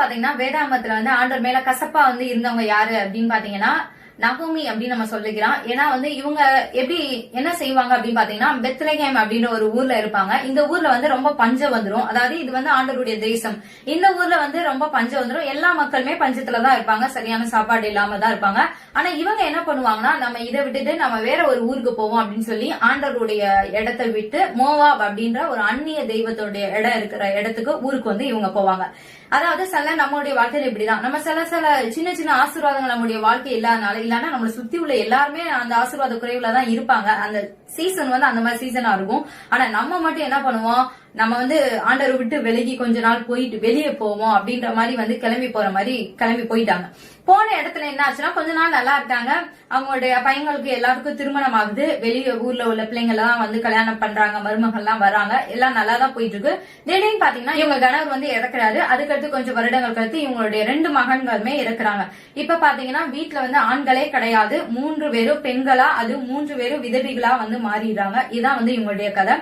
பாத்தீங்கன்னா வேதாமத்துல வந்து ஆண்டவர் மேல கசப்பா வந்து இருந்தவங்க யாரு அப்படின்னு பாத்தீங்கன்னா நகோமி அப்படின்னு நம்ம சொல்லிக்கலாம். ஏன்னா வந்து இவங்க எப்படி என்ன செய்வாங்க அப்படின்னு பாத்தீங்கன்னா பெத்லகேம் அப்படின்ற ஒரு ஊர்ல இருப்பாங்க. இந்த ஊர்ல வந்து ரொம்ப பஞ்சம் வந்துரும். அதாவது இது வந்து ஆண்டவருடைய தேசம். இந்த ஊர்ல வந்து ரொம்ப பஞ்சம் வந்துரும். எல்லா மக்களுமே பஞ்சத்துலதான் இருப்பாங்க, சரியான சாப்பாடு இல்லாம தான் இருப்பாங்க. ஆனா இவங்க என்ன பண்ணுவாங்கன்னா நம்ம இதை விட்டுட்டு நம்ம வேற ஒரு ஊருக்கு போவோம் அப்படின்னு சொல்லி ஆண்டவருடைய இடத்தை விட்டு மோவாப் அப்படின்ற ஒரு அந்நிய தெய்வத்தோடைய இடம் இருக்கிற இடத்துக்கு ஊருக்கு வந்து இவங்க போவாங்க. அதாவது சில நம்மளுடைய வாழ்க்கையில இப்படிதான் நம்ம சில சின்ன சின்ன ஆசீர்வாதங்கள் நம்மளுடைய வாழ்க்கை இல்லாதனால இல்லன்னா நம்மளை சுத்தி உள்ள எல்லாருமே அந்த ஆசீர்வாத குறைவுலதான் இருப்பாங்க. அந்த சீசன் வந்து அந்த மாதிரி சீசனா இருக்கும். ஆனா நம்ம மட்டும் என்ன பண்ணுவோம், நம்ம வந்து ஆண்டரை விட்டு விலகி கொஞ்ச நாள் போயிட்டு வெளியே போவோம் அப்படின்ற மாதிரி வந்து கிளம்பி போற மாதிரி கிளம்பி போயிட்டாங்க. போன இடத்துல என்ன ஆச்சுன்னா கொஞ்ச நாள் நல்லா இருக்காங்க. அவங்களுடைய பையங்களுக்கு எல்லாருக்கும் திருமணம் ஆகுது. வெளியே ஊர்ல உள்ள பிள்ளைங்க எல்லாம் வந்து கல்யாணம் பண்றாங்க, மருமகள் எல்லாம் வராங்க, எல்லாம் நல்லா தான் போயிட்டு இருக்கு. திடீர்னு பாத்தீங்கன்னா இவங்க கணவர் வந்து இறக்குறாரு. அதுக்கடுத்து கொஞ்சம் வருடங்கள் கழித்து இவங்களுடைய 2 மகன்களுமே இறக்குறாங்க. இப்ப பாத்தீங்கன்னா வீட்டுல வந்து ஆண்களே கிடையாது, 3 பேரும் பெண்களா, அது 3 பேரும் விதவிகளா வந்து மாறிடுறாங்க. இதான் வந்து இவங்களுடைய கதை.